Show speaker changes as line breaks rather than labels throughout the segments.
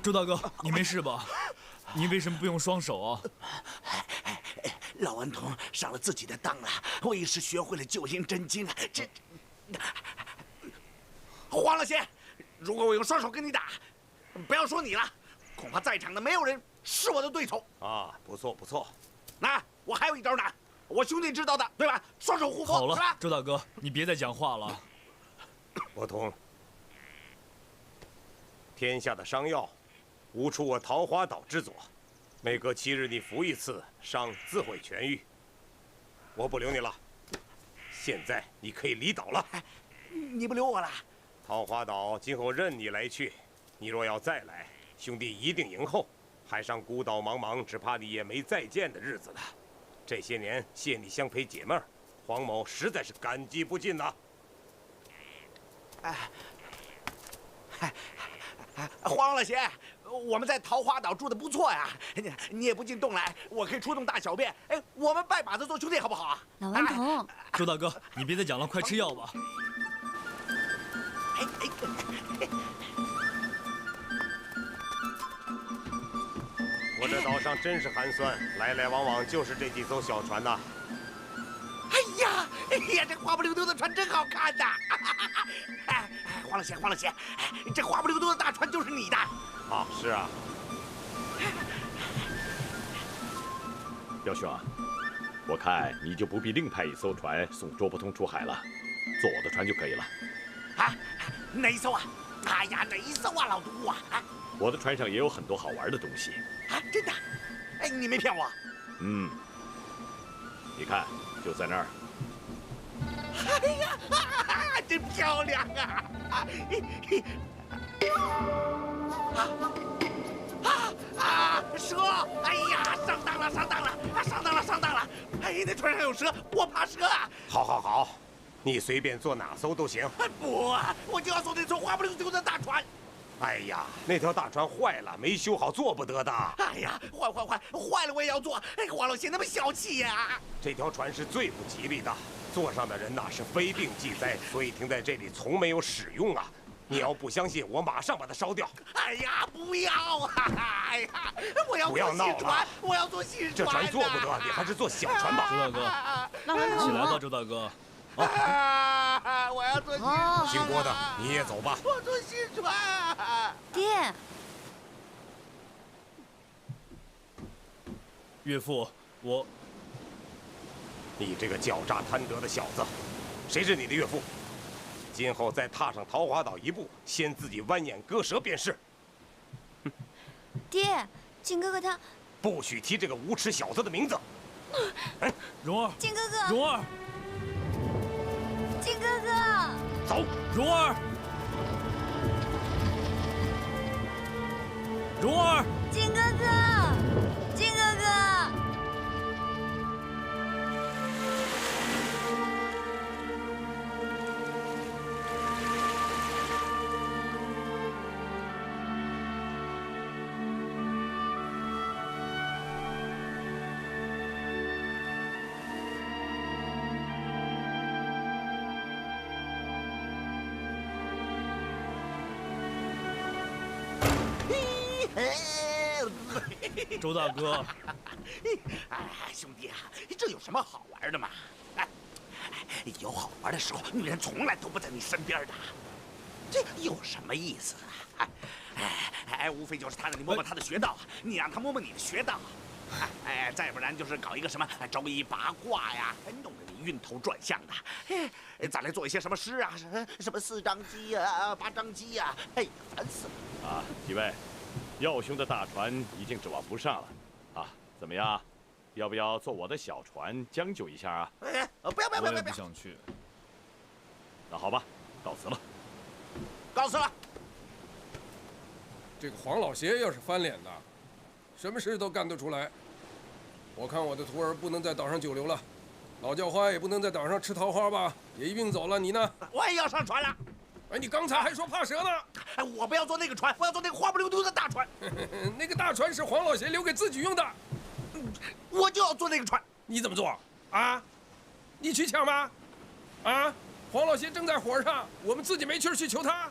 周大哥，你没事吧？你为什么不用双手啊？
老顽童上了自己的当了，我一时学会了救阴真经啊！这，黄老邪，如果我用双手跟你打，不要说你了，恐怕在场的没有人是我的对手
啊！不错不错，
那我还有一招呢，我兄弟知道的，对吧？双手互搏，
好了，
是吧？
周大哥，你别再讲话了。
魔童，天下的伤药，无出我桃花岛之左。每隔7日你服一次，伤自会痊愈。我不留你了，现在你可以离岛了。
你不留我了？
桃花岛今后任你来去，你若要再来，兄弟一定迎候。海上孤岛茫茫，只怕你也没再见的日子了。这些年谢你相陪解闷儿，黄某实在是感激不尽呐。
黄老邪，我们在桃花岛住的不错呀，你也不进洞来，我可以出动大小便。哎，我们拜把子做兄弟好不好啊？
老顽童，
周大哥，你别再讲了，快吃药吧。
我这岛上真是寒酸，来来往往就是这几艘小船呐。
哎呀，这花不溜丢的船真好看呐！哎，黄老邪，这花不溜丢的大船就是你的。
啊，是啊。
表兄啊，我看你就不必另派一艘船送卓伯通出海了，坐我的船就可以了。
啊，哪一艘啊？哎呀，哪一艘啊，老督啊？
我的船上也有很多好玩的东西。
啊，真的？哎，你没骗我？
嗯，你看，就在那儿。
哎呀，真漂亮啊！蛇！哎呀，上当了！哎，那船上有蛇，我怕蛇啊！
好，你随便坐哪艘都行。
不啊，我就要坐那艘花不溜丢的大船。
哎呀，那条大船坏了，没修好，坐不得的。
哎呀，坏了我也要坐！哎，黄老邪那么小气呀！
这条船是最不吉利的，坐上的人呐是非病即灾，所以停在这里从没有使用啊。你要不相信，我马上把它烧掉。
哎呀，不要啊！哎呀，我要
不要闹了，
我要坐新船。
这船坐不得，你还是坐小船吧。
周大哥，
老顽童，
起来吧，周大哥。
我要坐新船。
姓郭的，你也走吧。
我坐新船。
爹，
岳父，我……
你这个狡诈贪得的小子，谁是你的岳父？今后再踏上桃花岛一步，先自己剜眼割舌便是。
爹，靖哥哥他……
不许提这个无耻小子的名字。
蓉儿，
靖哥哥，
蓉儿，
靖哥哥，
走，
蓉儿，蓉儿，
靖哥哥，靖哥哥。
周大哥，
哎，兄弟啊，这有什么好玩的嘛？哎，有好玩的时候，女人从来都不在你身边的，这有什么意思啊？无非就是他让你摸摸他的穴道，你让他摸摸你的穴道。再不然就是搞一个什么周易八卦呀，弄得你晕头转向的。再来做一些什么诗啊，什么4张鸡呀、8张鸡呀，哎，烦死了。
啊，几位，耀兄的大船已经指望不上了，啊，怎么样？要不要坐我的小船将就一下啊？
哎，不要不要不
我也
要不要！
不想去。
那好吧，告辞了。
告辞了。
这个黄老邪要是翻脸的，什么事都干得出来。我看我的徒儿不能在岛上久留了，老叫花也不能在岛上吃桃花吧，也一并走了。你呢？
我也要上船了。
哎，你刚才还说怕蛇呢。
哎，我不要坐那个船，我要坐那个花不溜丢的大船。
那个大船是黄老邪留给自己用的，
我就要坐那个船。
你怎么做啊？你去抢吗？啊？黄老邪正在火上，我们自己没气儿去求他，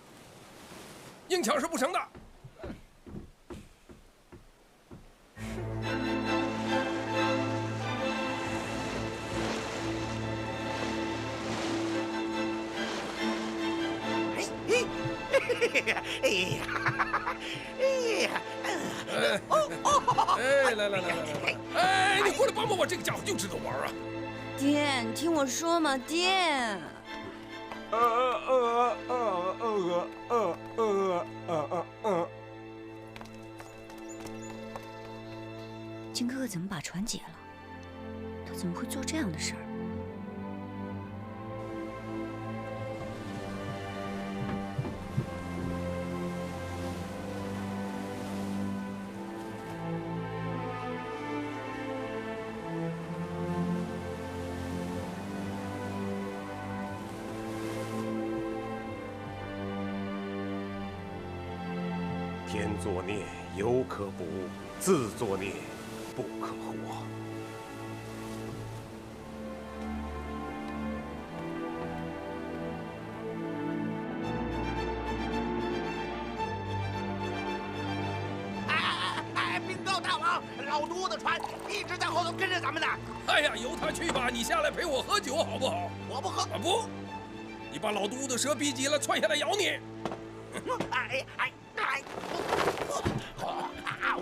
硬抢是不成的。
哎呀，哎呀，
哎，来，哎，你过来帮帮我，这个家伙就知道玩啊！
爹，你听我说嘛，爹。金哥哥怎么把船解了？他怎么会做这样的事儿？
天作孽，犹可补；自作孽，不可活。
哎，禀告大王，老都的船一直在后头跟着咱们呢。
哎呀，由他去吧，你下来陪我喝酒好不好？
我不喝。
啊不，你把老都的蛇逼急了，窜下来咬你。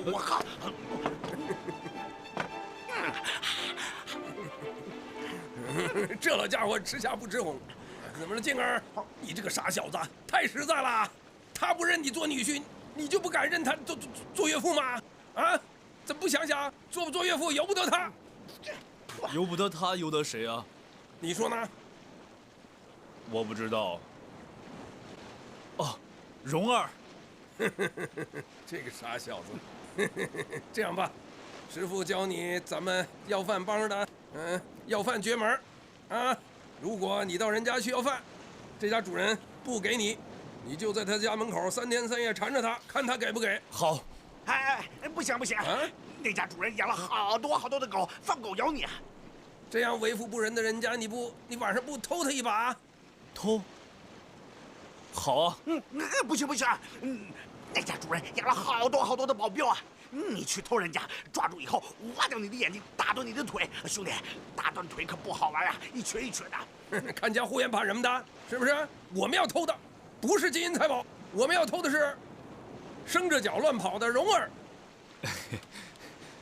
我喝。
这老家伙吃虾不吃红，怎么了，静儿？你这个傻小子，太实在了。他不认你做女婿，你就不敢认他做岳父吗？啊？怎么不想想，做不做岳父由不得他？
由不得他，由得谁啊？
你说呢？
我不知道。哦，蓉儿。
这个傻小子。这样吧，师傅教你咱们要饭帮的，要饭诀门啊。如果你到人家去要饭，这家主人不给你，你就在他家门口3天3夜缠着他，看他给不给。
好。
哎，不行不行，那家主人养了好多的狗，放狗咬你啊！
这样为富不仁的人家，你晚上不偷他一把？
偷？好啊。
不行，那家主人养了好多的保镖啊！你去偷人家，抓住以后挖掉你的眼睛，打断你的腿，兄弟，打断腿可不好玩啊，一瘸一瘸的。
看家护院怕什么的，是不是？我们要偷的不是金银财宝，我们要偷的是生着脚乱跑的蓉儿。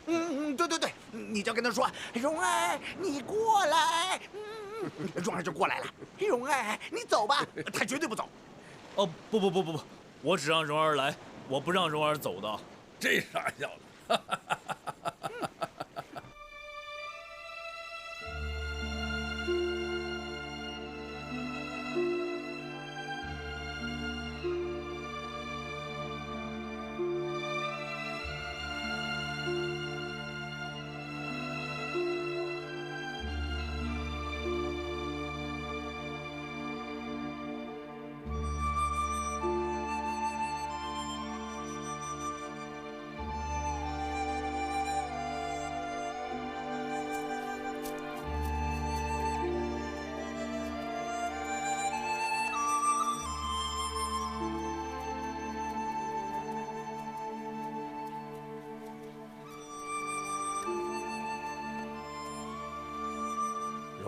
对，你就跟他说，蓉儿，你过来。蓉儿就过来了。蓉儿，你走吧，他绝对不走。
哦，不，我只让蓉儿来，我不让蓉儿走的。
这傻小子。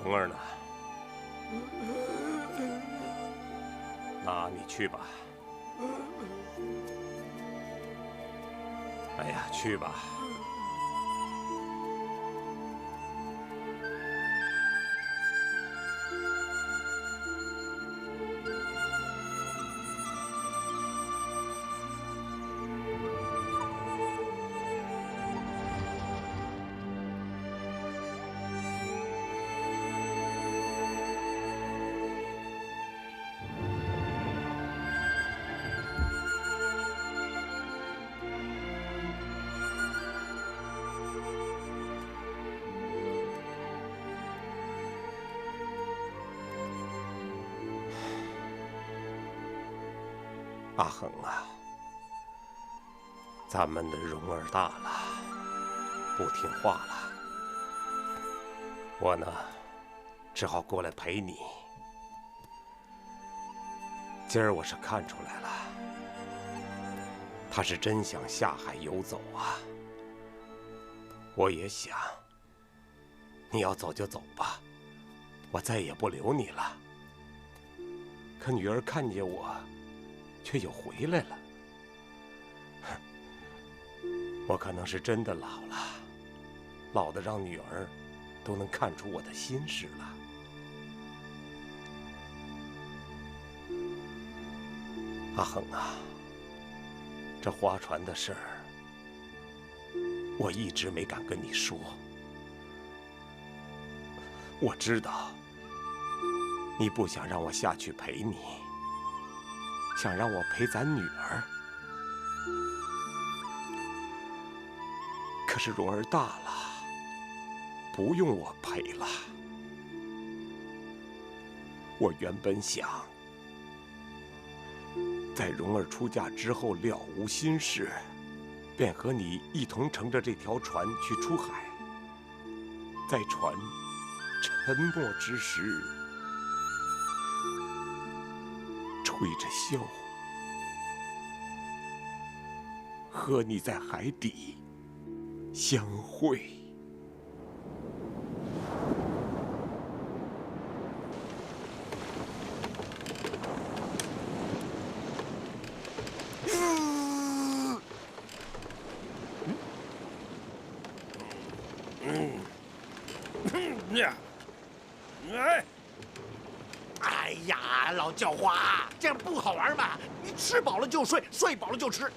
蓉儿呢？那你去吧。哎呀，去吧。阿恒啊，咱们的蓉儿大了，不听话了，我呢，只好过来陪你。今儿我是看出来了，他是真想下海游走啊。我也想，你要走就走吧，我再也不留你了。可女儿看见我，却又回来了。我可能是真的老了，老得让女儿都能看出我的心事了。阿恒啊，这划船的事儿，我一直没敢跟你说。我知道你不想让我下去陪你，想让我陪咱女儿。可是蓉儿大了，不用我陪了。我原本想在蓉儿出嫁之后了无心事，便和你一同乘着这条船去出海。在船沉没之时，吹着箫，和你在海底相会。
哎呀，老叫花，这样不好玩嘛！你吃饱了就睡，睡饱了就吃。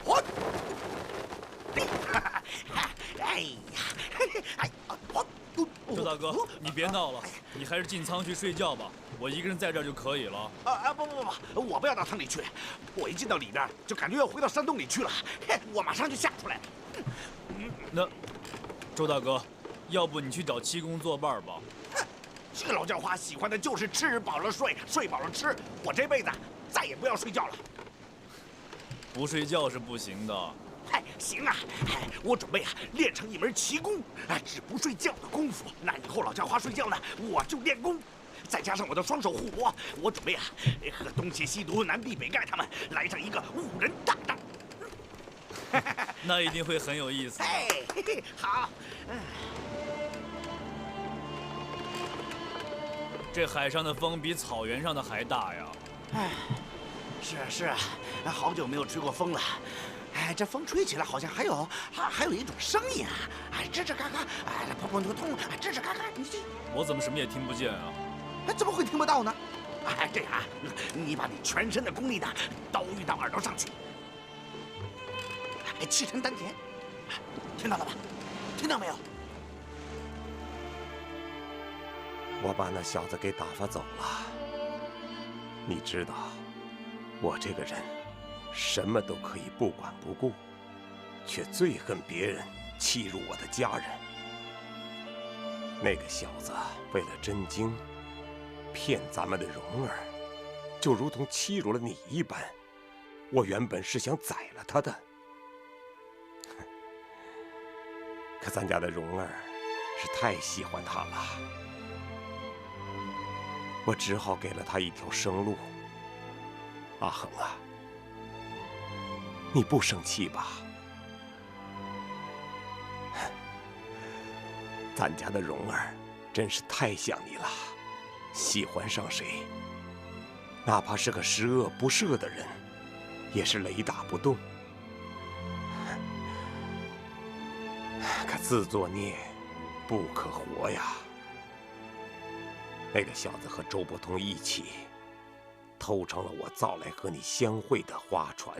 我，哎呀，
周大哥，你别闹了，你还是进舱去睡觉吧，我一个人在这儿就可以了。
不，我不要到舱里去，我一进到里边就感觉要回到山洞里去了，我马上就吓出来。
那，周大哥，要不你去找七公作伴吧？
这个老叫花喜欢的就是吃饱了睡，睡饱了吃，我这辈子再也不要睡觉了。
不睡觉是不行的。
行啊，我准备练成一门奇功，只不睡觉的功夫。那以后老叫花睡觉呢，我就练功，再加上我的双手互搏，我准备和东邪西毒、南帝北丐他们来上一个5人大战。
那一定会很有意思。
好。
这海上的风比草原上的还大呀。
是啊，好久没有吹过风了。这风吹起来好像还有一种声音啊，吱吱嘎嘎，砰砰通通，吱吱嘎嘎。
我怎么什么也听不见啊？
怎么会听不到呢？这样啊，你把你全身的功力呢都运到耳朵上去，气沉丹田，听到了吧？听到没有？
我把那小子给打发走了。你知道，我这个人什么都可以不管不顾，却最恨别人欺辱我的家人。那个小子为了真经，骗咱们的蓉儿，就如同欺辱了你一般。我原本是想宰了他的，可咱家的蓉儿是太喜欢他了，我只好给了他一条生路。阿恒啊，你不生气吧？咱家的蓉儿真是太想你了，喜欢上谁，哪怕是个十恶不赦的人，也是雷打不动。可自作孽不可活呀！那个小子和周伯通一起偷成了我造来和你相会的花船。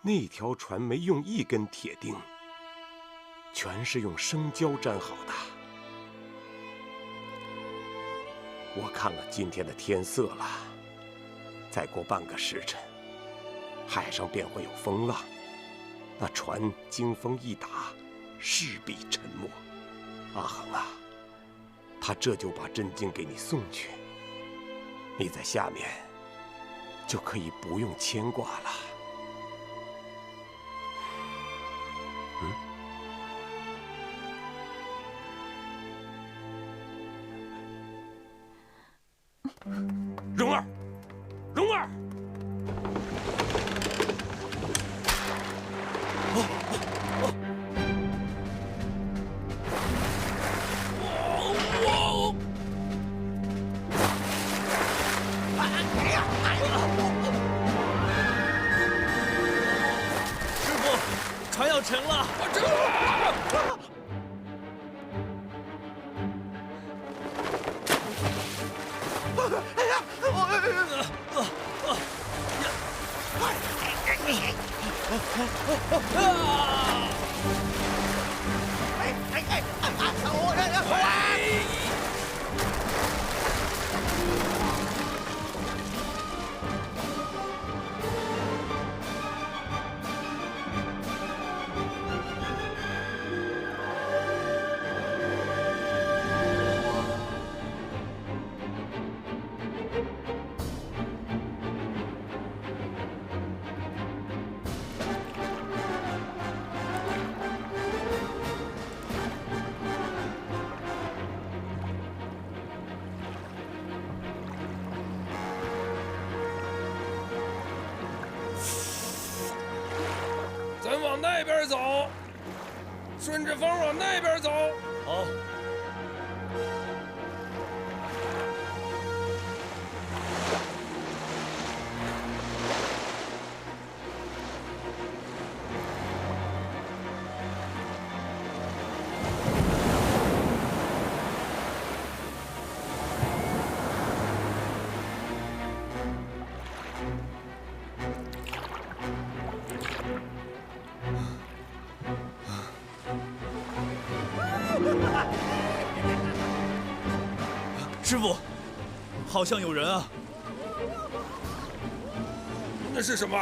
那条船没用一根铁钉，全是用生胶粘好的。我看了今天的天色了，再过半个时辰，海上便会有风浪。那船经风一打，势必沉没。阿恒啊，他这就把真经给你送去，你在下面就可以不用牵挂了。蓉儿，蓉儿。
师傅，船要沉了！
咱往那边走，顺着风往那边走。
好。师傅，好像有人啊！
那是什么？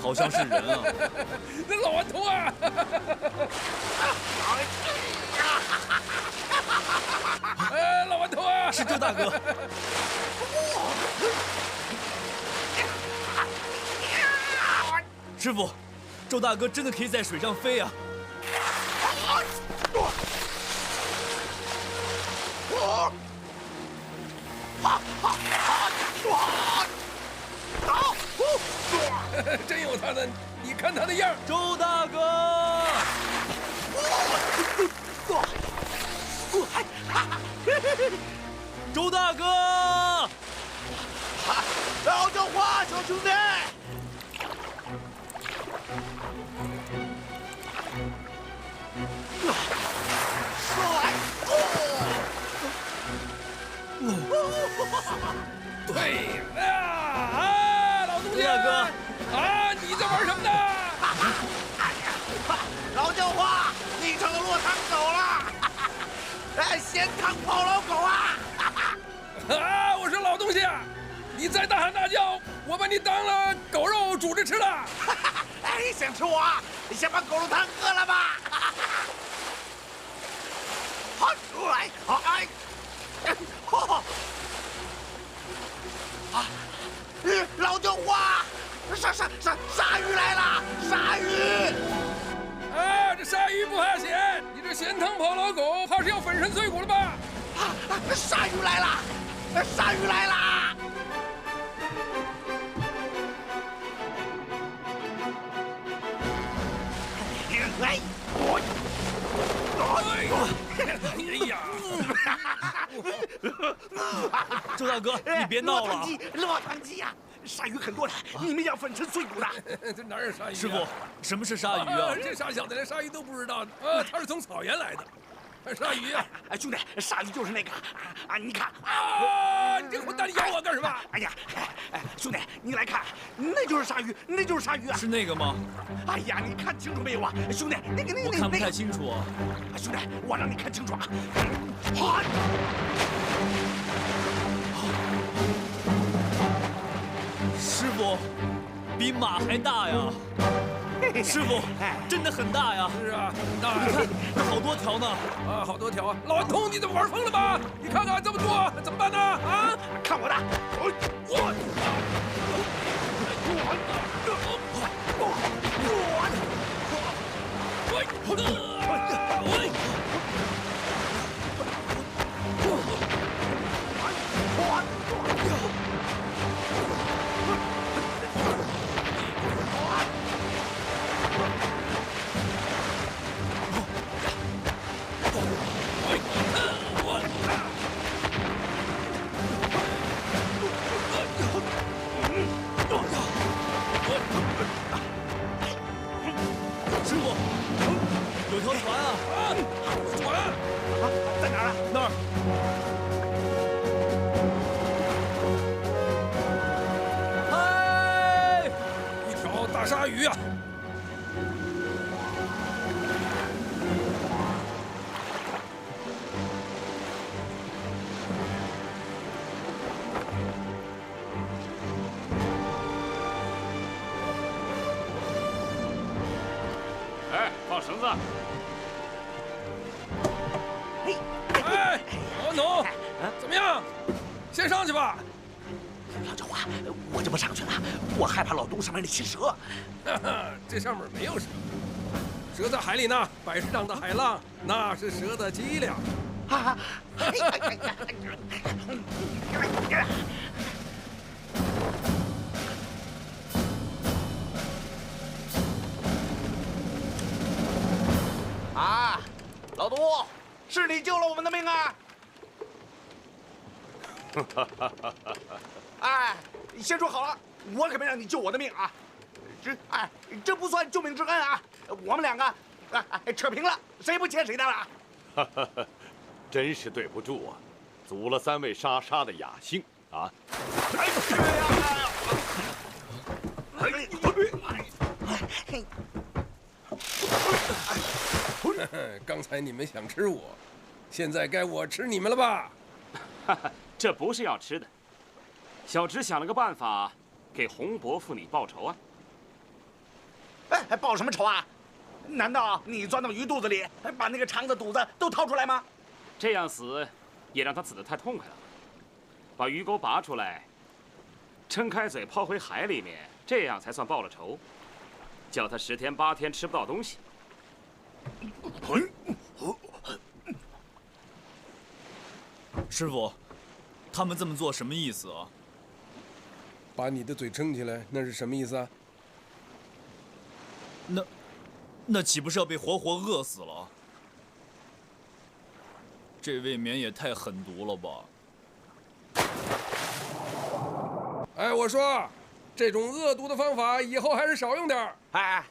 好像是人啊！
那老顽童啊！老顽童啊！
是周大哥。师傅，周大哥真的可以在水上飞啊！
真有他的，你看他的样。
周大哥，周大哥，
老叫花，小兄弟。
对呀，老东家，
周大哥，
啊，你在玩什么呢？
老叫花，你成了落汤狗了！哎，咸汤跑老狗啊！
啊，我说老东西，你再大喊大叫，我把你当了狗肉煮着吃了。
哎，想吃我啊？你先把狗肉汤喝了吧！好，来，哎，老叫花，鲨鱼来了！鲨鱼！
啊，这鲨鱼不怕咸，你这咸汤跑老狗，怕是要粉身碎骨了吧？
鲨鱼来了！鲨鱼来了！哎，
哎呀！
周大哥，你别闹了！
落汤鸡呀！鲨鱼很多的，你们要粉身碎骨的。
这哪有鲨鱼啊？
师傅，什么是鲨鱼啊？
这傻小子连鲨鱼都不知道呢。他是从草原来的。鲨鱼啊！
哎，兄弟，鲨鱼就是那个啊！你看
啊！你这混蛋，你咬我干什么？
哎呀，哎，兄弟，你来看，那就是鲨鱼，那就是鲨鱼啊！
是那个吗？
哎呀，你看清楚没有啊，兄弟？那个，
我看不太清楚啊。
兄弟，我让你看清楚啊！
师傅，傅，比马还大呀！师傅，真的很大呀！
是啊，那
你看，这好多条呢！
啊，好多条啊！老顽童，你怎么玩疯了吧？你看看这么多，怎么办呢？啊！
看我的！
师傅，有条船啊！
船
在哪儿啊？
那儿。嗨！
一条大鲨鱼啊！
哎，放绳子！
哎，老顽童，怎么样？先上去吧。
老焦花，我就不上去了，我害怕老东上面那些蛇。
哈哈，这上面没有蛇，蛇在海里呢，100丈的海浪，那是蛇的脊梁。
啊！啊，老杜，是你救了我们的命啊！哎，先说好了，我可没让你救我的命啊！这不算救命之恩啊！我们两个扯平了，谁不欠谁的了？
真是对不住啊，阻了3位莎莎的雅兴啊！
刚才你们想吃我，现在该我吃你们了吧？
这不是要吃的，小侄想了个办法，给洪伯父你报仇啊！
哎，报什么仇啊？难道你钻到鱼肚子里，把那个肠子肚子都掏出来吗？
这样死，也让他死得太痛快了。把鱼钩拔出来，撑开嘴抛回海里面，这样才算报了仇。叫他10天8天吃不到东西。
师傅，他们这么做什么意思啊？
把你的嘴撑起来，那是什么意思啊？
那岂不是要被活活饿死了？这未免也太狠毒了吧！
哎，我说，这种恶毒的方法以后还是少用点儿。
哎，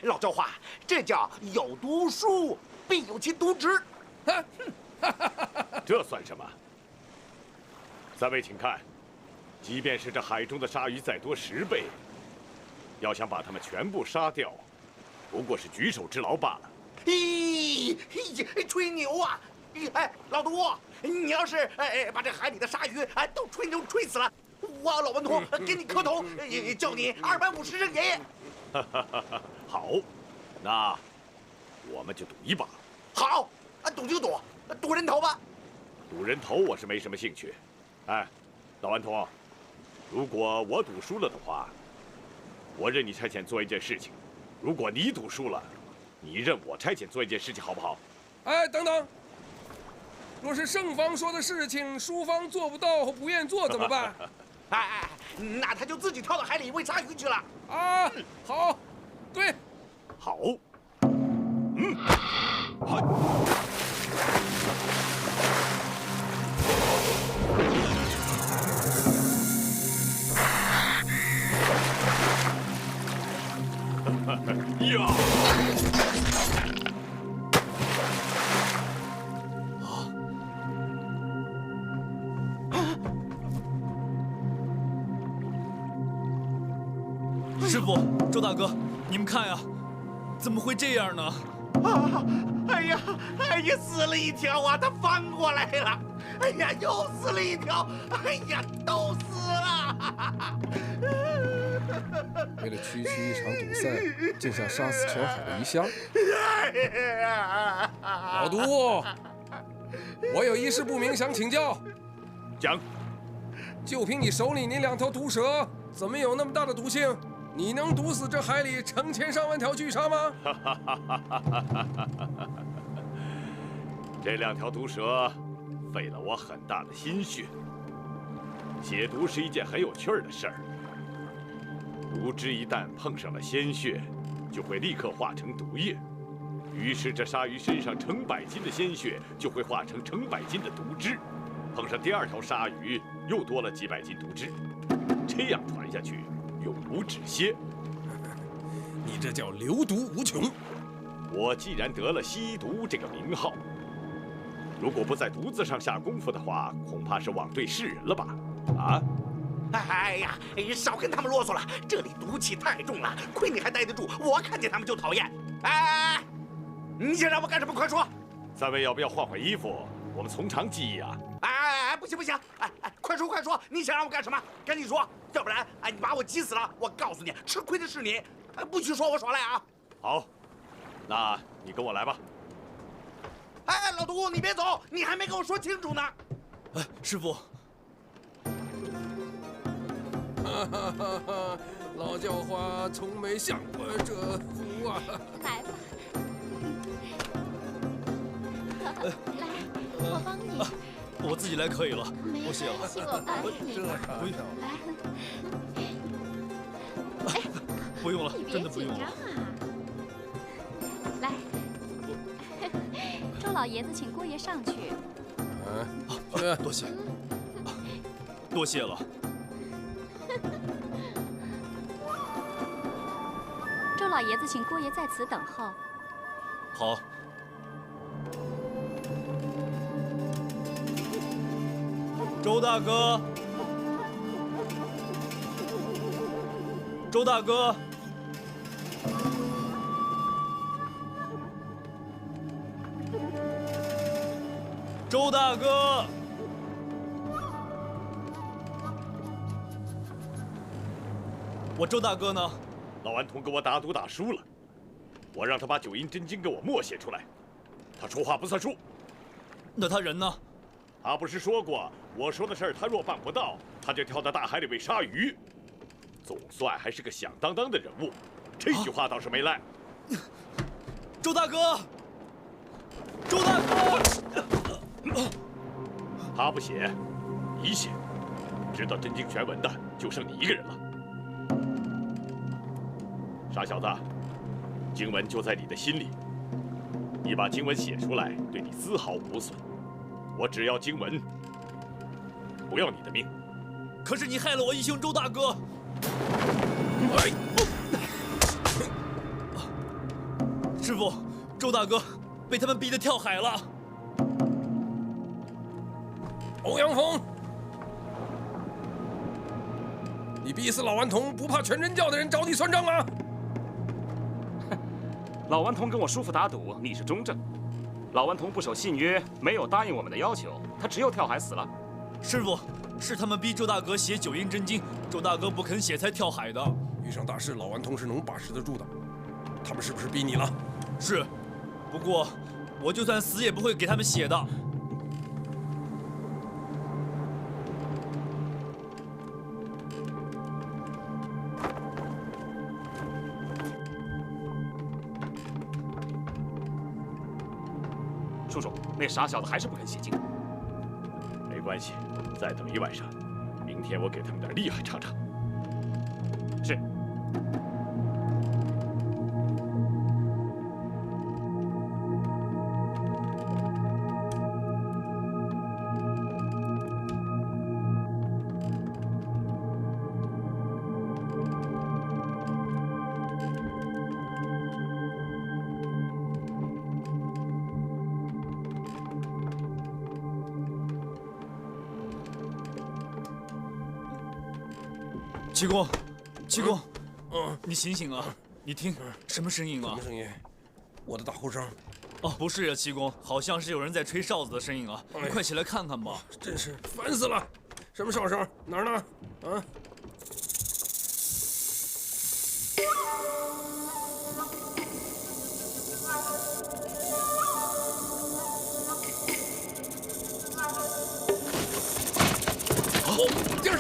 老焦花，这叫有毒术必有其毒值。
这算什么？3位请看，即便是这海中的鲨鱼再多10倍，要想把它们全部杀掉，不过是举手之劳罢了。
咦，吹牛啊！哎，老杜，你要是把这海里的鲨鱼都吹牛吹死了，我老顽童给你磕头，叫你250声爷爷。
好，那我们就赌一把。
好，赌就赌，赌人头吧。
赌人头我是没什么兴趣。哎，老顽童，如果我赌输了的话，我任你差遣做一件事情；如果你赌输了，你任我差遣做一件事情，好不好？
哎，等等，若是胜方说的事情，输方做不到或不愿做怎么办？
哎，那他就自己跳到海里喂鲨鱼去了。
啊，好，对，
好。呀！
师傅，周大哥，你们看呀，怎么会这样呢？
哎呀，死了一条啊！它翻过来了。哎呀，又死了一条。哎呀，都死了。
为了区区一场赌赛，竟想杀死全海的鱼虾。老毒，我有一事不明，想请教。
讲。
就凭你手里那2条毒蛇，怎么有那么大的毒性？你能毒死这海里成千上万条巨鲨吗？
这2条毒蛇费了我很大的心血。解毒是一件很有趣的事儿。毒汁一旦碰上了鲜血，就会立刻化成毒液。于是这鲨鱼身上成百斤的鲜血就会化成成百斤的毒汁。碰上第2条鲨鱼，又多了几百斤毒汁，这样传下去，永无止歇。
你这叫流毒无穷。
我既然得了吸毒这个名号，如果不在毒子上下功夫的话，恐怕是枉对世人了吧？啊！
哎呀，少跟他们啰嗦了，这里毒气太重了，亏你还待得住，我看见他们就讨厌。哎，你想让我干什么？快说
3位要不要换换衣服？我们从长计议啊！
哎，不行不行，快说，你想让我干什么？赶紧说，要不然你把我急死了。我告诉你，吃亏的是你，不许说我耍赖啊！
好，那你跟我来吧。
哎，老毒，你别走，你还没跟我说清楚呢。
师傅。
老叫花从没享过这福啊！
来吧，来，我帮你。
我自己来可以了，
多
谢了。
请我帮你。
不用，
来，
不用了，真的不用了。
来，周老爷子请姑爷上去。
多谢，多谢了。
周老爷子请姑爷在此等候。
好。周大哥，周大哥，周大哥，我周大哥呢？
老顽童跟我打赌打输了，我让他把九阴真经给我默写出来，他说话不算数。
那他人呢？
他不是说过，我说的事儿他若办不到，他就跳到大海里喂鲨鱼。总算还是个响当当的人物，这句话倒是没赖。
周大哥，周大哥，
他不写，你写，知道真经全文的就剩你一个人了。傻小子，经文就在你的心里，你把经文写出来，对你丝毫无损。我只要经文，不要你的命。
可是你害了我义兄周大哥。师傅，周大哥被他们逼得跳海了。
欧阳锋，你逼死老顽童，不怕全真教的人找你算账啊？
老顽童跟我叔父打赌，你是中正。老顽童不守信约，没有答应我们的要求，他只有跳海死了。
师傅，是他们逼周大哥写九阴真经，周大哥不肯写才跳海的。
遇上大事，老顽童是能把持得住的。他们是不是逼你了？
是，不过我就算死也不会给他们写的。
叔叔，那傻小子还是不肯写经。
没关系，再等一晚上，明天我给他们点厉害尝尝。
是。
七公，七公，你醒醒啊！你听，什么声音啊？
什么声音？我的打呼声。
哦，不是呀，七公，好像是有人在吹哨子的声音啊！你快起来看看吧。
真是烦死了！什么哨声？哪儿呢？啊！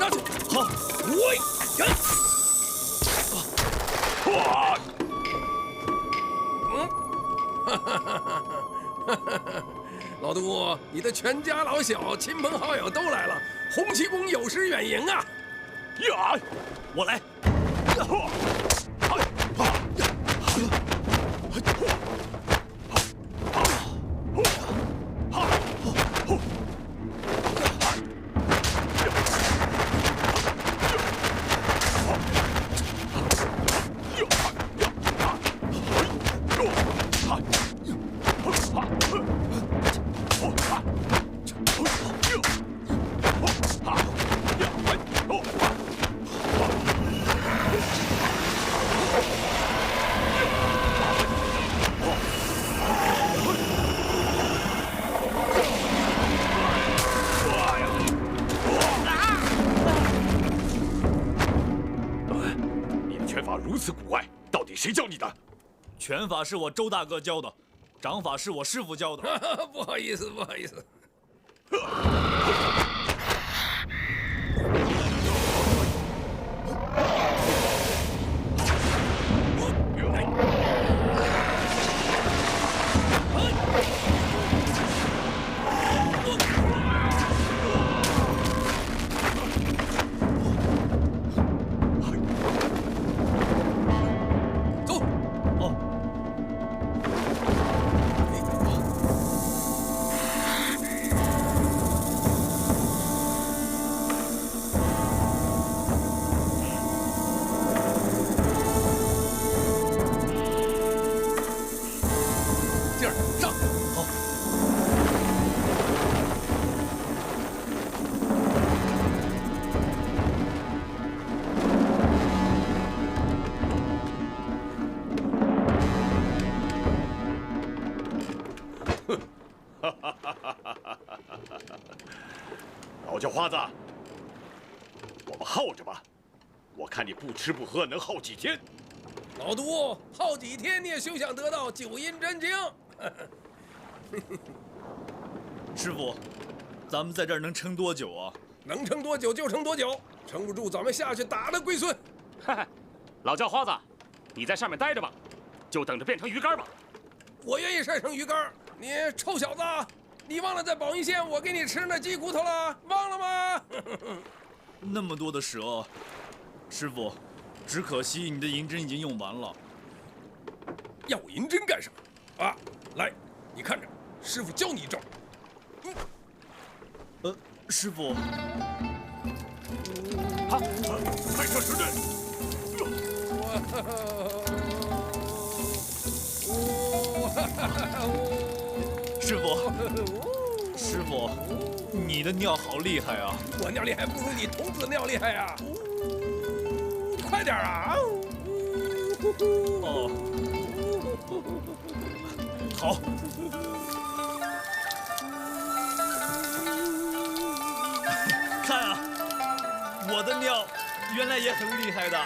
上去。
好，
喂，呀！
哇！
老杜，你的全家老小、亲朋好友都来了，洪七公有失远迎啊！
呀！
我来。
如此古怪，到底谁教你的？
拳法是我周大哥教的，掌法是我师傅教的。
不好意思，不好意思。
老叫花子，我们耗着吧。我看你不吃不喝能耗几天？
老杜，耗几天你也休想得到九阴真经。
师傅，咱们在这儿能撑多久啊？
能撑多久就撑多久，撑不住咱们下去打了龟孙。
老叫花子，你在上面待着吧，就等着变成鱼干吧。
我愿意晒成鱼干。你臭小子，你忘了在宝云县我给你吃那鸡骨头了？忘了吗？
那么多的蛇，师傅，只可惜你的银针已经用完了。
要银针干什么？啊，来，你看着，师傅教你一招。
师傅，
好，开车实阵。
师傅，师傅，你的尿好厉害啊！
我尿厉害不如你童子尿厉害呀！快点啊！
哦，好。看啊，我的尿原来也很厉害的。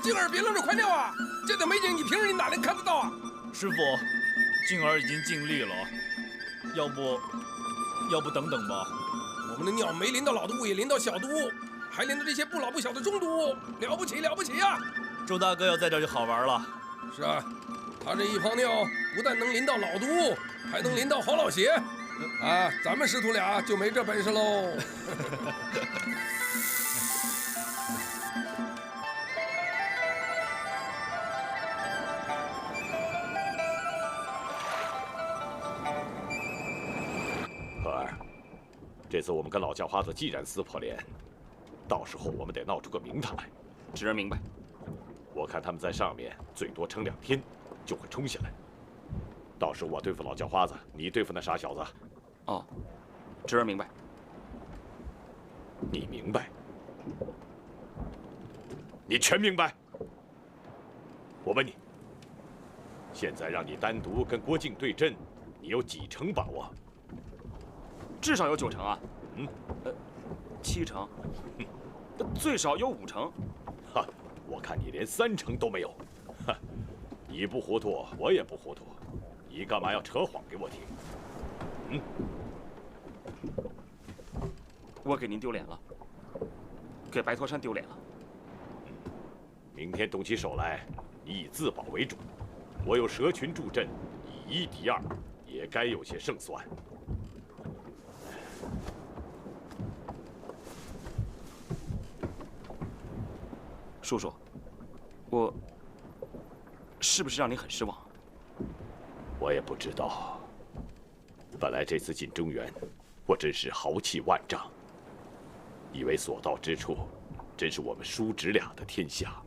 静儿，别愣着，快尿啊！这等美景你平时你哪能看得到啊？
师傅，静儿已经尽力了，要不等等吧？
我们的尿没淋到老督，也淋到小督，还淋到这些不老不小的中督，了不起了不起啊！
周大哥要在这儿就好玩了。
是啊，他这一泡尿不但能淋到老督，还能淋到黄老邪，啊，咱们师徒俩就没这本事喽。
这次我们跟老叫花子既然撕破脸，到时候我们得闹出个名堂来。
侄儿明白。
我看他们在上面最多撑2天，就会冲下来。到时我对付老叫花子，你对付那傻小子。
哦，侄儿明白。
你明白？你全明白？我问你，现在让你单独跟郭靖对阵，你有几成把握？
至少有9成啊，7成，最少有5成。
哈，我看你连3成都没有。哈，你不糊涂，我也不糊涂，你干嘛要扯谎给我听？
我给您丢脸了，给白驼山丢脸了。
明天动起手来，你以自保为主。我有蛇群助阵，以一敌二，也该有些胜算。
叔叔，我是不是让你很失望？
我也不知道。本来这次进中原，我真是豪气万丈，以为所到之处，真是我们叔侄俩的天下。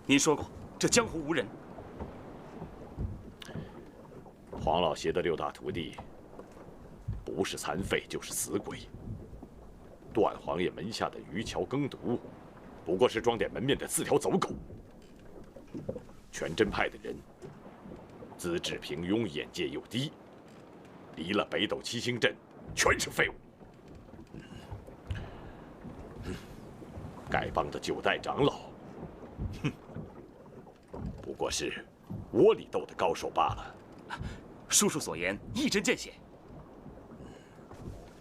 您说过，这江湖无人。
黄老邪的6大徒弟，不是残废就是死鬼。段皇爷门下的渔樵耕读，不过是装点门面的4条走狗。全真派的人，资质平庸，眼界又低，离了北斗7星阵，全是废物。丐帮的9代长老，不过是窝里斗的高手罢了。
叔叔所言一针见血。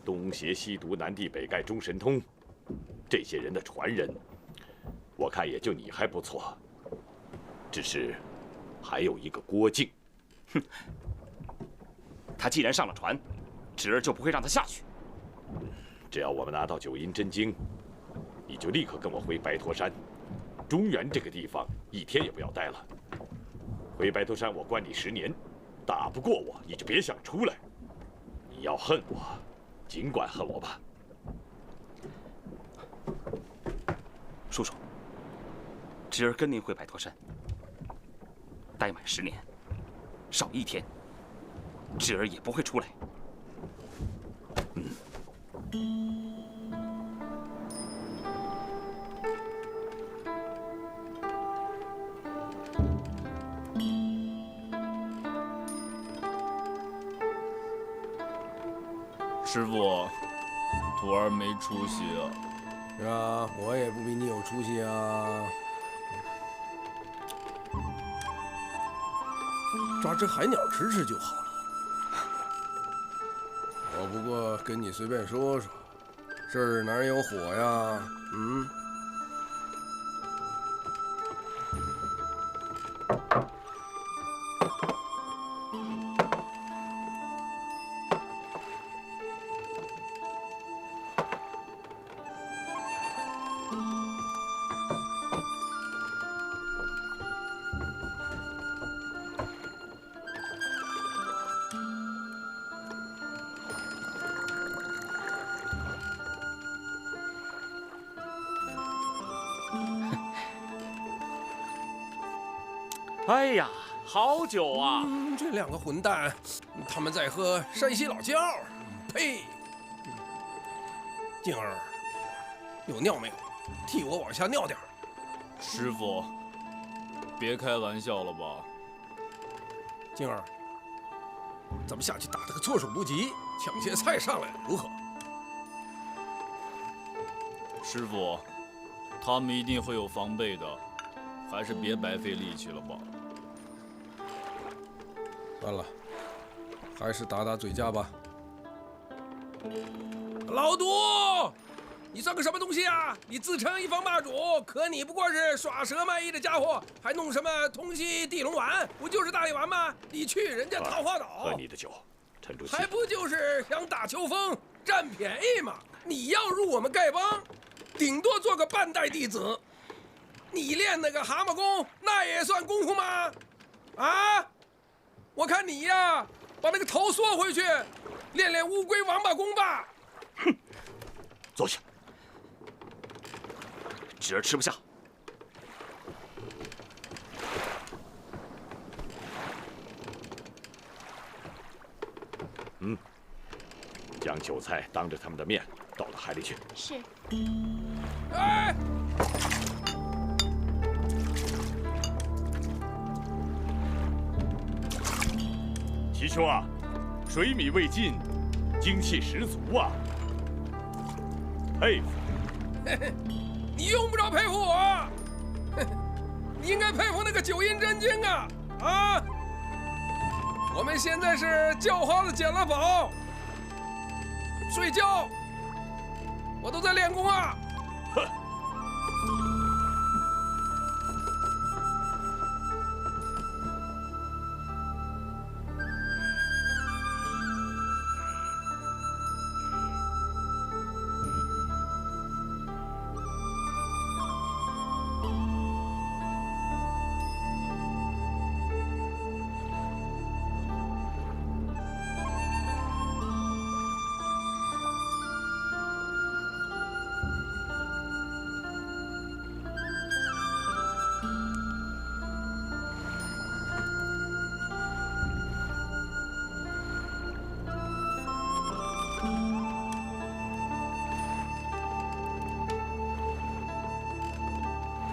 东邪西毒南帝北丐中神通，这些人的传人，我看也就你还不错。只是还有一个郭靖，
他既然上了船，侄儿就不会让他下去。
只要我们拿到9阴真经，你就立刻跟我回白驼山。中原这个地方1天也不要待了。回白驼山，我关你10年，打不过我，你就别想出来。你要恨我，尽管恨我吧。
叔叔，侄儿跟您回白驼山，待满10年，少1天，侄儿也不会出来。
师傅，徒儿没出息啊。
是啊，我也不比你有出息啊。抓只海鸟吃吃就好了。我不过跟你随便说说，这儿哪有火呀？
哎呀，好酒啊！
这2个混蛋，他们在喝山西老窖。呸！静儿，有尿没有？替我往下尿点儿。
师傅，别开玩笑了吧？
静儿，咱们下去打他个措手不及，抢些菜上来，如何？
师傅，他们一定会有防备的，还是别白费力气了吧。
算了，还是打打嘴架吧。老毒，你算个什么东西啊？你自称一方霸主，可你不过是耍蛇卖艺的家伙，还弄什么通西地龙丸？不就是大力丸吗？你去人家桃花岛，
喝你的酒，沉住气。
还不就是想打秋风，占便宜吗？你要入我们丐帮，顶多做个半代弟子。你练那个蛤蟆功，那也算功夫吗？啊！我看你呀，把那个头缩回去，练练乌龟王八功吧。
哼，
坐下。
侄儿吃不下。
将酒菜当着他们的面倒到海里去。
是。
哎！
齐兄啊，水米未进，精气十足啊！佩服。
你用不着佩服我，你应该佩服那个九阴真经啊！啊！我们现在是叫花子捡了宝，睡觉，我都在练功啊！
哼！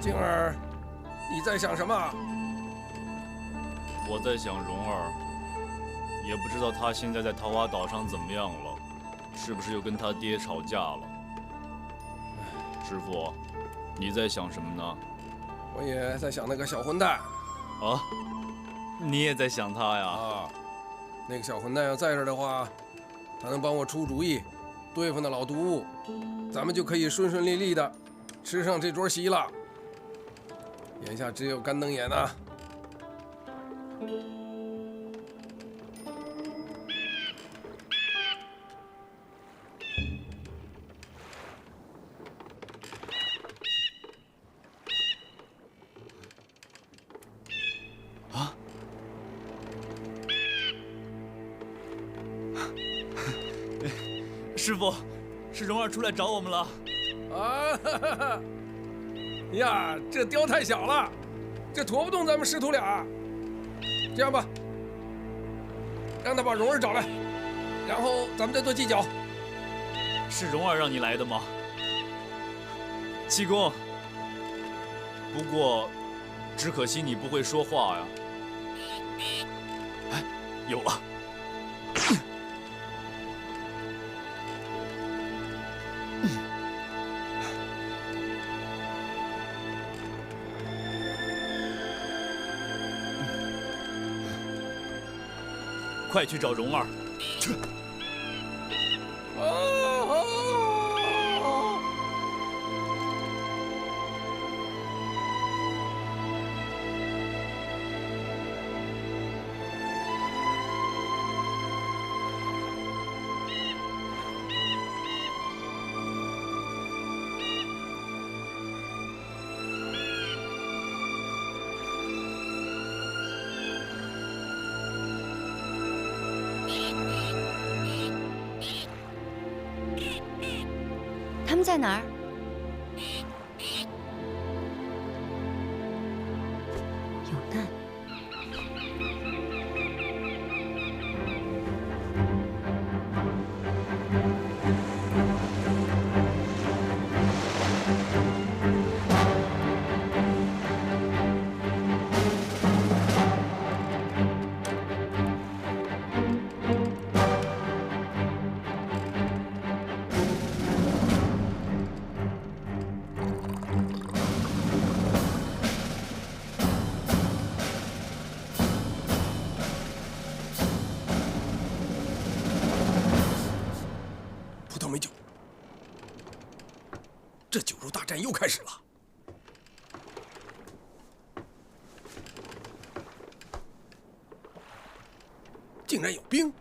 静儿，你在想什么？
我在想蓉儿，也不知道他现在在桃花岛上怎么样了，是不是又跟他爹吵架了？师傅，你在想什么呢？
我也在想那个小混蛋。
啊，你也在想他呀？
啊，那个小混蛋要在这儿的话，他能帮我出主意，对付那老毒物，咱们就可以顺顺利利的吃上这桌席了。眼下只有干瞪眼啊！
啊！师傅，是蓉儿出来找我们了。
啊！哈哈哈！呀，这雕太小了，这驮不动咱们师徒俩。这样吧，让他把蓉儿找来，然后咱们再做计较。
是蓉儿让你来的吗？七公，不过，只可惜你不会说话呀。哎，有了。快去找蓉儿！去。
他们在哪儿？有难。
这酒肉大战又开始了。竟然有冰！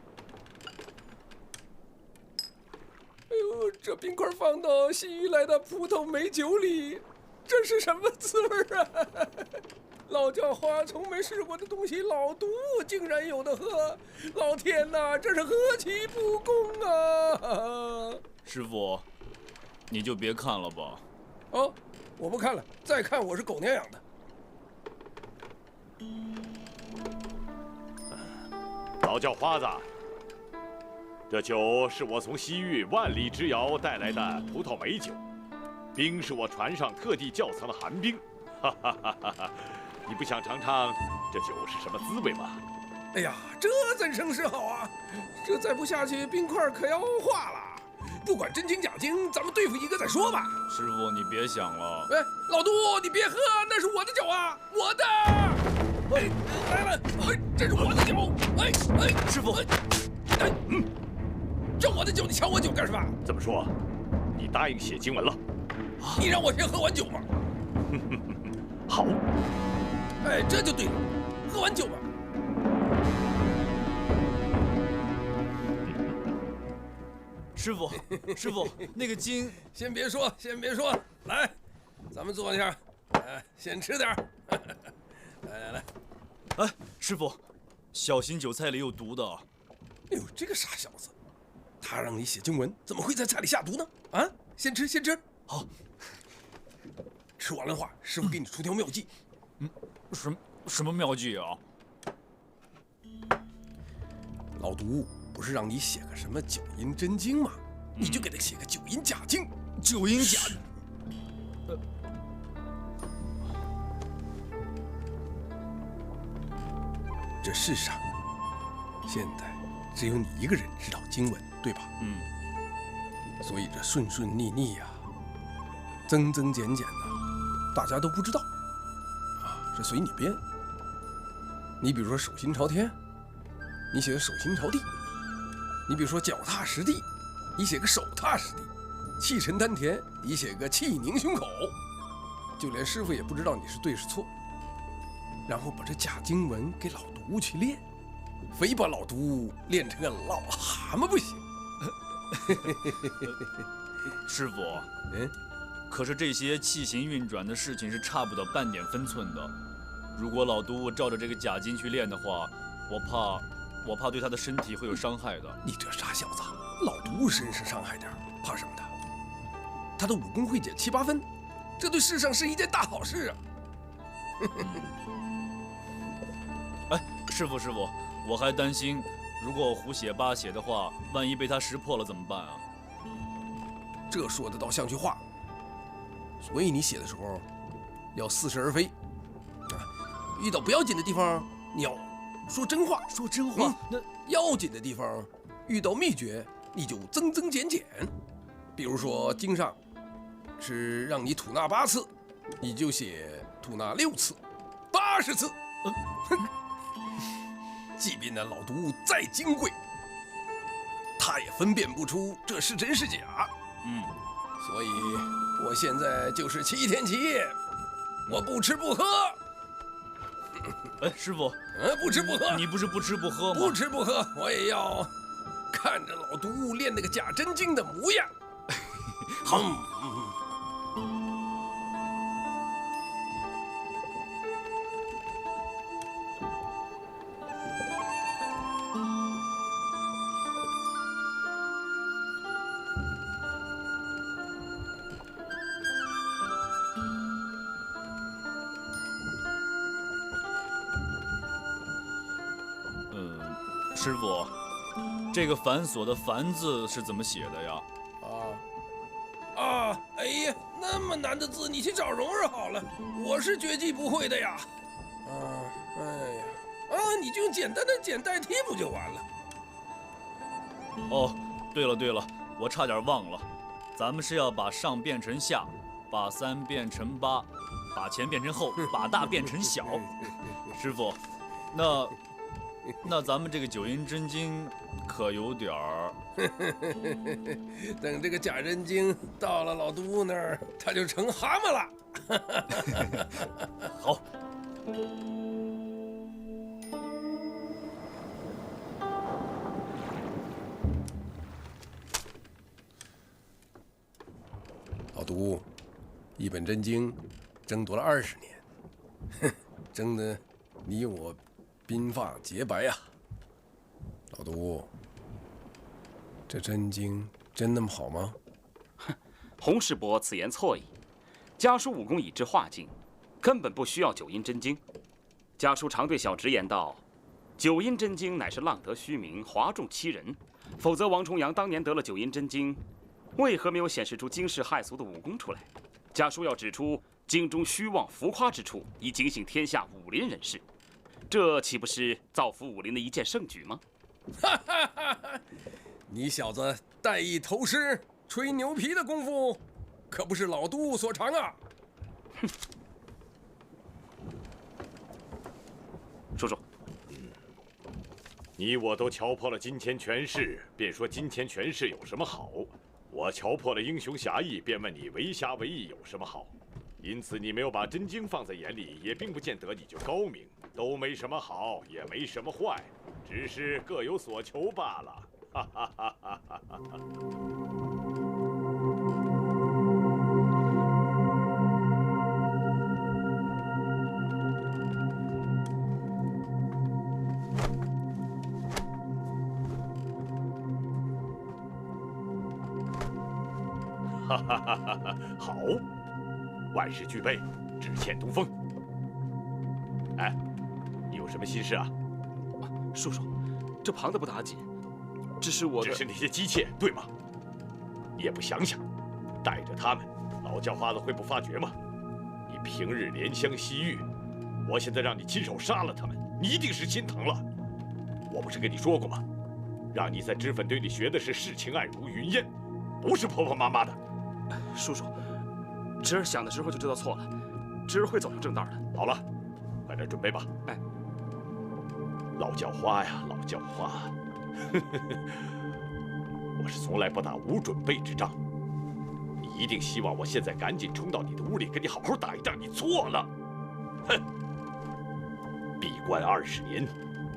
哎呦，这冰块放到西域来的葡萄美酒里，这是什么滋味啊？老叫花从没试过的东西，老毒竟然有的喝！老天哪，这是何其不公啊！
师傅，你就别看了吧。
哦，我不看了，再看我是狗娘养的。
老叫花子，这酒是我从西域万里之遥带来的葡萄美酒，冰是我船上特地窖藏的寒冰。哈哈哈哈哈！你不想尝尝这酒是什么滋味吗？
哎呀，这怎生是好啊！这再不下去，冰块可要化了。不管真经假经，咱们对付一个再说吧。
师傅，你别想了。
哎，老杜，你别喝，那是我的酒啊，我的。哎，来了，哎，这是我的酒。哎，
师傅，
这我的酒，你抢我酒干什么？
这么说，你答应写经文了？
你让我先喝完酒吗？
好。
哎，这就对了，喝完酒吧。
师傅，师傅，那个经，
先别说，来，咱们坐下，先吃点儿。来，
哎，师傅，小心酒菜里有毒的。
哎呦，这个傻小子，他让你写经文，怎么会在菜里下毒呢？啊，先吃。
好，
吃完了的话，师傅给你出条妙计。
什么妙计啊？
老毒不是让你写个什么九阴真经吗？你就给他写个九阴假经。
九阴假。
这世上，现在只有你一个人知道经文，对吧？所以这顺顺逆逆呀，增增减减的，大家都不知道。这随你编。你比如说手心朝天，你写个手心朝地；你比如说脚踏实地，你写个手踏实地；气沉丹田，你写个气凝胸口。就连师傅也不知道你是对是错，然后把这假经文给老毒去练，非把老毒练成个老蛤蟆不行。
师傅，可是这些气行运转的事情是差不得半点分寸的。如果老督照着这个假经去练的话，我怕对他的身体会有伤害的。
你这傻小子，老毒身上伤害点，怕什么的？他的武功会减7、8分，这对世上是一件大好事啊！
哎，师傅，我还担心，如果我胡写八写的话，万一被他识破了怎么办啊？
这说的倒像句话。所以你写的时候要似是而非啊，遇到不要紧的地方你要说真话。
说真话。
那要紧的地方遇到秘诀你就增增减减。比如说经上是让你吐纳8次，你就写吐纳6次，80次。即便那老毒再金贵，他也分辨不出这是真是假。所以我现在就是7天7夜，我不吃不喝。
哎，师傅，
不吃不喝。
你不是不吃不喝吗？
不吃不喝，我也要看着老毒练那个假真经的模样。
好。师傅，这个繁琐的“繁”字是怎么写的呀？
哎呀，那么难的字，你去找蓉儿好了，我是绝技不会的呀。你就用简单的简代替不就完了？
哦，对了，我差点忘了，咱们是要把上变成下，把3变成8，把前变成后，把大变成小。师傅，那咱们这个九阴真经可有点儿……
等这个假真经到了老督那儿，他就成蛤蟆了。
好。
老督，一本真经争夺了20年，争得你我鬓发洁白呀。老督，这真经真那么好吗？
哼，洪师伯此言错矣。家叔武功已至化境，根本不需要九阴真经。家叔常对小侄言道：“九阴真经乃是浪得虚名，哗众欺人。否则王重阳当年得了九阴真经，为何没有显示出惊世骇俗的武功出来？家叔要指出经中虚妄浮夸之处，以警醒天下武林人士。这岂不是造福武林的一件圣举吗？”
你小子带艺投师，吹牛皮的功夫，可不是老杜所长啊！
哼！叔叔，
你我都瞧破了金钱权势，便说金钱权势有什么好？我瞧破了英雄侠义，便问你为侠为义有什么好？因此，你没有把真经放在眼里，也并不见得你就高明。都没什么好，也没什么坏，只是各有所求罢了。哈哈哈哈哈哈！哈哈哈哈哈！好，万事俱备，只欠东风。哎，你有什么心事啊？
叔叔，这旁的不打紧，只是
只是那些姬妾，对吗？你也不想想，带着他们，老叫花子会不发觉吗？你平日怜香惜玉，我现在让你亲手杀了他们，你一定是心疼了。我不是跟你说过吗？让你在脂粉堆里学的是世情爱如云烟，不是婆婆妈妈的。
叔叔，侄儿想的时候就知道错了，侄儿会走上正道的。
好了，快点准备吧。
哎，
老叫花呀，老叫花，我是从来不打无准备之仗。你一定希望我现在赶紧冲到你的屋里，跟你好好打一仗。你错了，哼！闭关20年，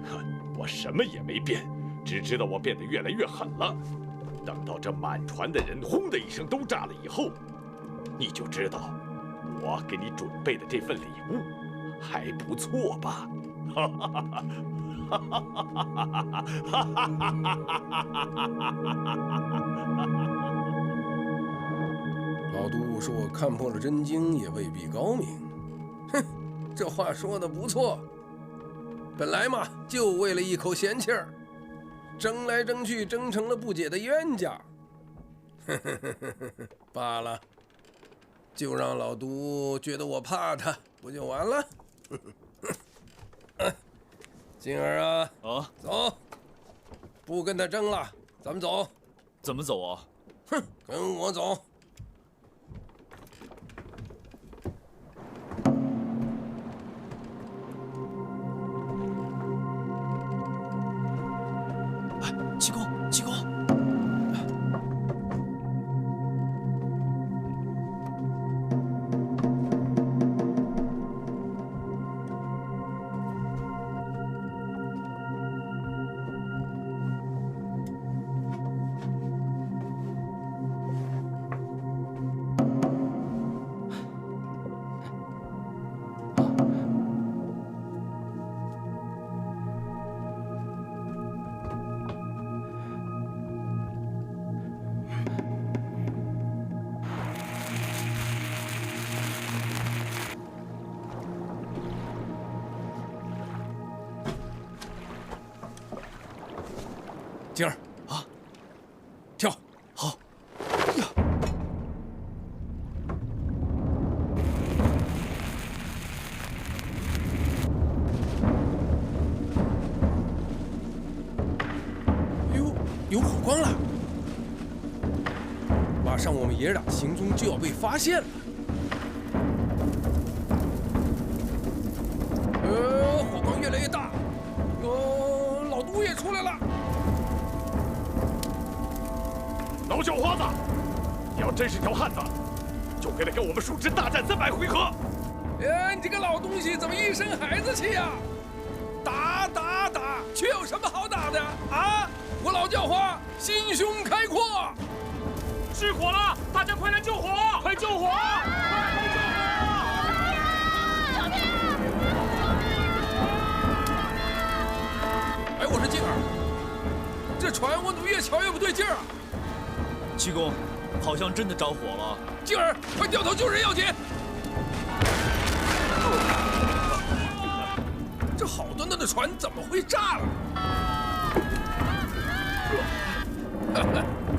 哼，我什么也没变，只知道我变得越来越狠了。等到这满船的人轰的一声都炸了以后，你就知道我给你准备的这份礼物还不错吧？哈哈哈哈哈哈哈哈！
老杜说我看破了真经，也未必高明。哼，这话说的不错。本来嘛，就为了一口闲气儿。争来争去，争成了不解的冤家。罢了，就让老杜觉得我怕他，不就完了？静儿啊，走，不跟他争了，咱们走。
怎么走啊？
哼，跟我走。
济公，济公！
静儿啊，跳！
好呀！
哟，有火光了！马上我们爷俩的行踪就要被发现了。火光越来越大，老杜也出来了。
老叫花子，你要真是条汉子，就该跟我们叔侄大战300回合。
你这个老东西怎么一身孩子气呀？打打打，却有什么好打的啊？我老叫花心胸开阔。
失火了，大家快来救火！快救火！哎，我说静儿，这船我怎么越瞧越不对劲儿啊？
济公，好像真的着火了。
静儿，快掉头救人要紧！这好端端的船怎么会炸了？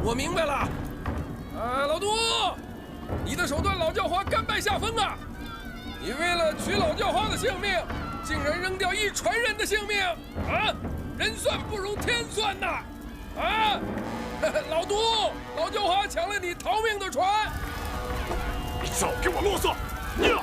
我明白了，老杜，你的手段老叫花甘拜下风啊！你为了取老叫花的性命，竟然扔掉一船人的性命啊！人算不如天算呐！啊！老都，老叫花抢了你逃命的船！
你少给我啰嗦！呀！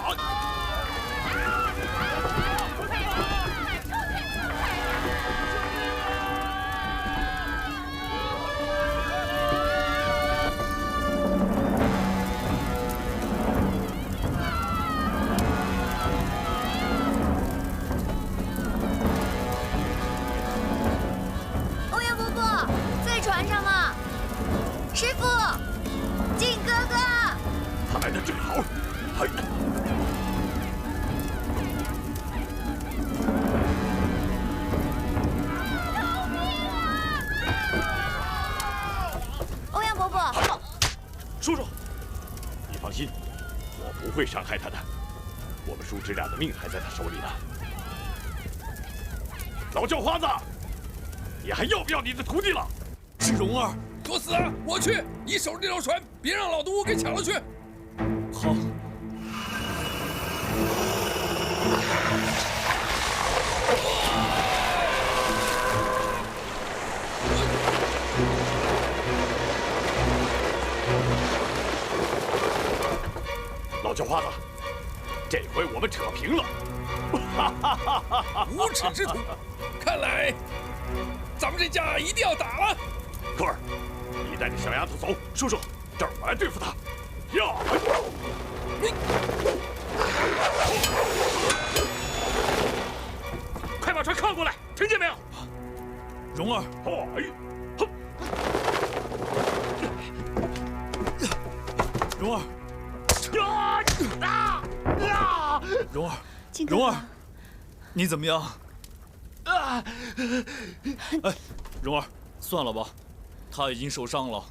欧阳伯伯在船上吗？师傅，靖哥哥。
他来的正好。嘿。
欧阳伯伯，
叔叔，你放心，我不会伤害他的。我们叔侄俩的命还在他手里呢。老叫花子，你还要不要你的徒弟了？
是蓉儿。
作死啊！我去，你守着这条船，别让老都给抢了去。
好。
老叫花子，这回我们扯平了。
无耻之徒！看来咱们这架一定要打了。
科尔，你带着小丫头走。叔叔，这儿我来对付他。呀！
快把船靠过来，听见没有？
蓉儿，蓉儿，蓉儿，
靖哥哥，
蓉儿，你怎么样？哎，蓉儿，算了吧，他已经受伤了。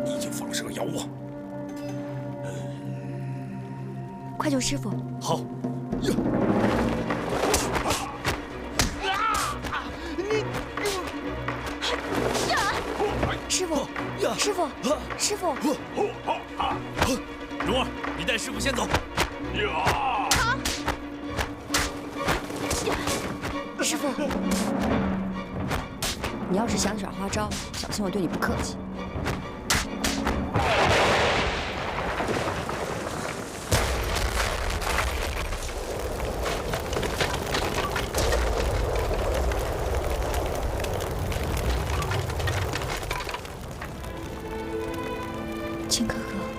你就放蛇咬我！
快救师傅！
好。
师傅，师傅，师傅！
蓉儿，你带师傅先走。
师傅，你要是想耍花招，小心我对你不客气。青哥哥。